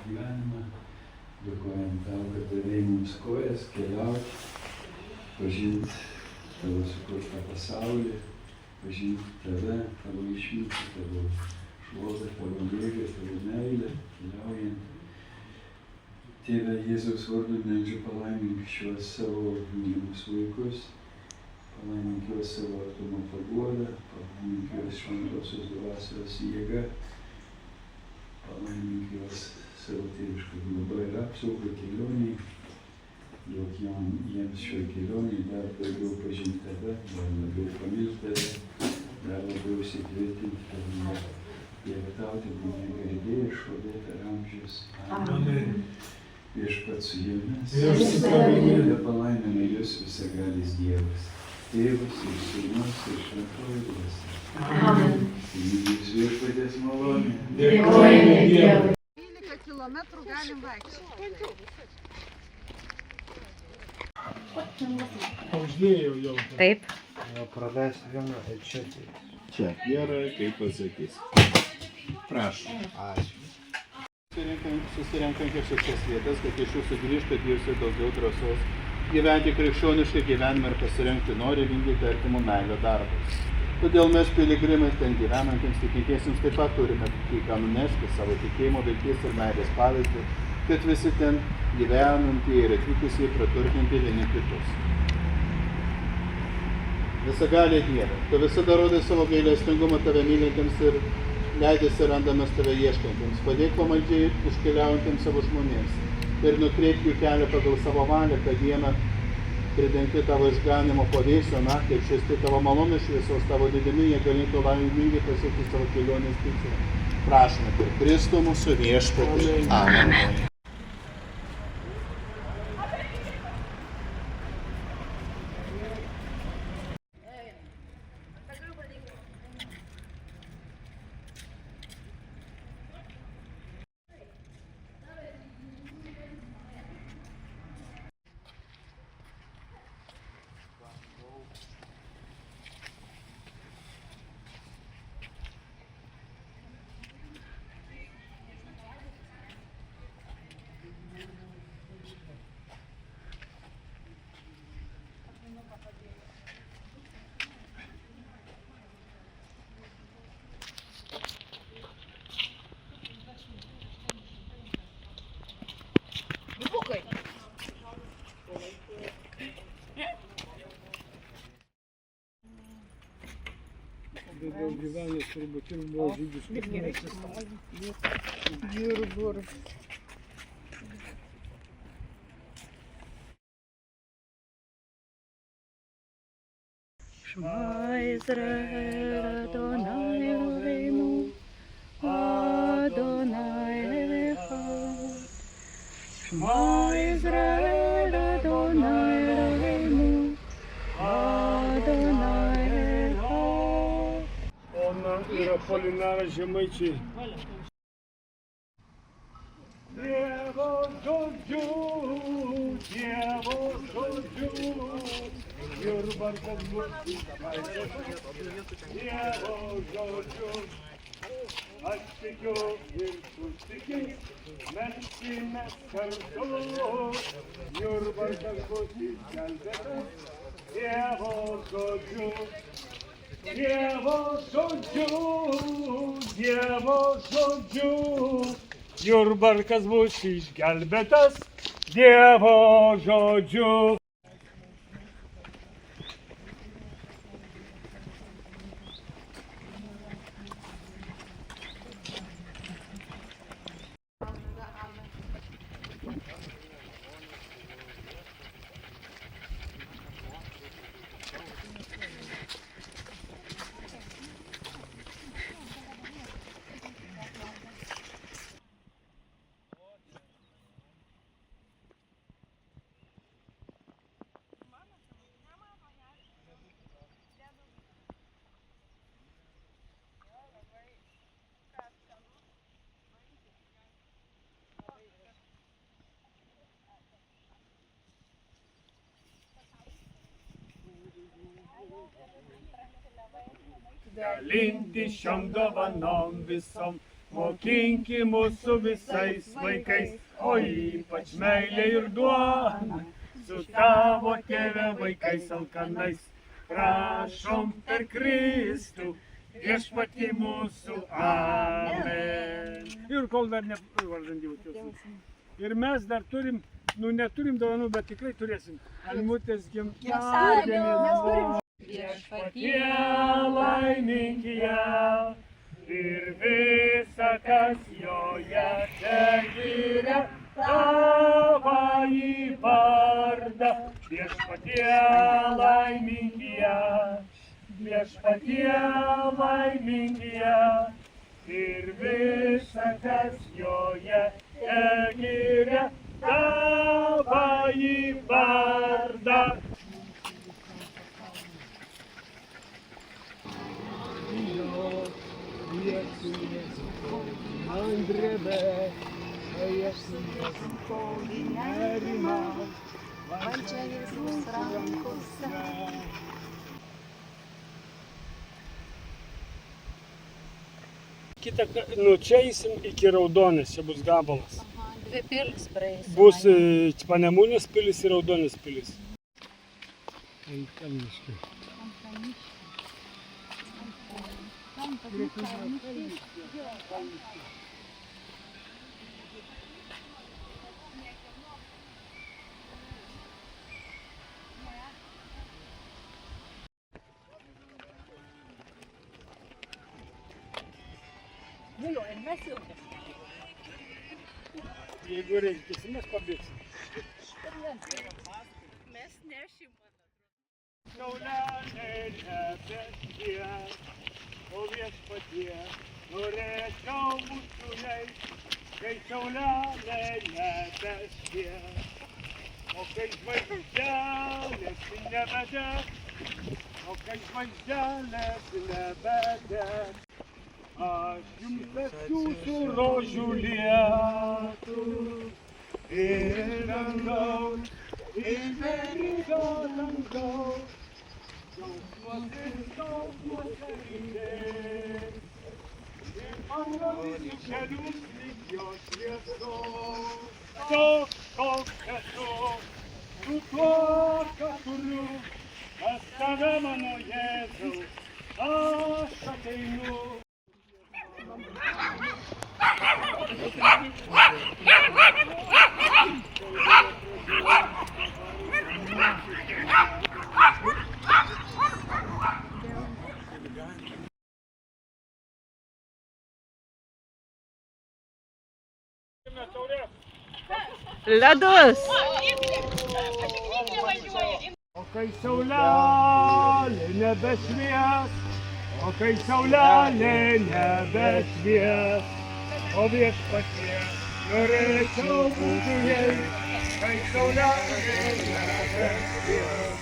gyvenimą. Dėkojam tau, kad davėjai mums kojas keliauti, pažinti tavo sukurtą pasaulį, pažinti tave, tavo išmintį, tavo šlovę, tavo jėgą, tavo meilę, keliaujant. Tėve Jėzaus vardu meldžiu, palaimink šiuos savo mylimus vaikus, palaimink juos savo artumo paguodą, palaimink juos šventosios dvasios jėga, palaimink juos savo tėvišką globą ir apsaugą kelioniai, duok jiems šioj kelioniai dar daugiau pažinti tave, dar labiau pamilti tave, dar labiau įsitvirtinti tave. Dieve tau, tebūnie garbė ir šlovė per amžius. Amen. Viešpats su jumis. Dieve palaimina jūs visagalis Dievas, Tėvas ir Sūnus ir Šventoji Dvasia. Amen. Jūs viešpaties malonė. Dėkojame Dievui. 12 kilometrų galim vaikščioti. Uždėjau jau. Taip. Praleis vieną ir čia. Čia. Gerai, kaip pasakys. Prašom. Ačiū. Susirenkant šias vietas, kad iš jūsų grįžtų ir daugiau drąsos gyventi krikščioniškai gyvenimą ir pasirengti nori vykdyti artimo meilę darbus. Todėl mes piligrimai ten gyvenantiems tikintiesiems taip pat turime kai ką nunešti savo tikėjimo, vilties ir meilės pavyzdį, kad visi ten gyvenantieji ir atvykusieji praturtinti vieni kitus. Visagalė Dieve, tu visada rodai savo gailestingumą tave mylintiems ir leidėsi randamas tave ieškantiems. Padėk pamaldžiai iškeliaujantiems savo žmonėms ir nukreipk jų kelią pagal savo valią, kad dieną pridengti tavo išganimo pavėsio naktį ir šviesti tavo malonės šviesos tavo didimi, jie galėtų laimingai pasiekti savo kelionės tikslą. Prašome per Kristų mūsų viešpatį. Amen. Daugiau gyvenęs turbūt ir buvo žydiškas. Jurgur. Shema Yisrael Adonai Eloheinu Adonai Echad. Shema Yisrael Adonai Eloheinu Adonai Echad. Ona yra Polinaras Žemaičiai. Dievo žodžiu, jurbarkas bus Dievo žodžiu. Aš tikiu ir tu tiki, melsimės kartu, jurbarkas bus išgelbėtas Dievo žodžiu. Dievo žodžiu, jurbarkas bus išgelbėtas Dievo žodžiu. Dalinti šiom dovanom visom, mokinki mūsų visais vaikais, o ypač meilė ir duona, su tavo tėve vaikais alkanais. Prašom per Kristų, viešpatį mūsų, amen. Ir kol dar nevardandėjau. Ir mes dar turim, neturim dovanų, bet tikrai turėsim. Almutės gimtadienis. Viešpatie laimingi ją ir visa, kas joje tegiria tavąjį vardą. Viešpatie laimingi ją, viešpatie laimingi ją ir visa, kas joje tegiria tavąjį vardą. Valdžia Jėzaus rankose. Čia eisim iki Raudonės, čia bus gabalas. Dvi pilis praeis. Bus Panemunės pilis ir Raudonės pilis. Jeigu reikia, mes pabėgsim. Mes nešim. Saulelė nebesie, o viešpatie, norėčiau būt su jais, kai saulelė nebesie. O kai žvaigždelės nebedeg, o kai žvaigždelės nebedeg, aš jums atsiųsiu rožių lietų ir dangaus, ir berigo dangaus, džiaugsmas ir skausmas lydės, ir parodysiu kelius lyg jo šviesos. Toks, koks esu, su tuo, ką turiu, pas tave mano Jėzau, aš ateinu. Ledus. O kai saulelė nebešvies, o kai saulelė nebešvies, o viešpatie, norėčiau būt su jais, kai saulelė nebešvies.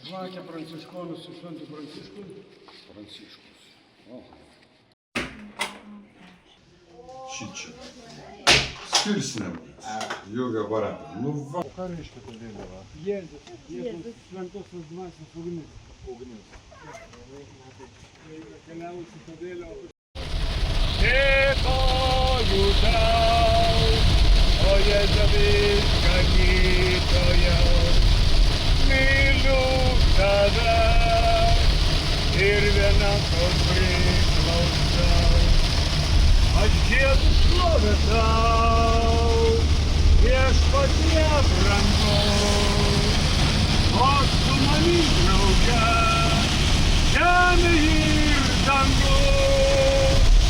Žvakė pranciškonus su šventu Pranciškumi. Pranciškus. O. Šičia. Skirsniam. Joga baratą. Nu va. O ką reiškia ta vėliava? Jėzus šventosios dvasios ugnis. Ugnis. Keliavusi ta vėliava. Dėkoju tau, o Jėzau išganytojau. Myliu tave ir vienam tau priklausau. Aš giedu šlovę tau, viešpatie brangus, o su manim drauge žemė ir dangus.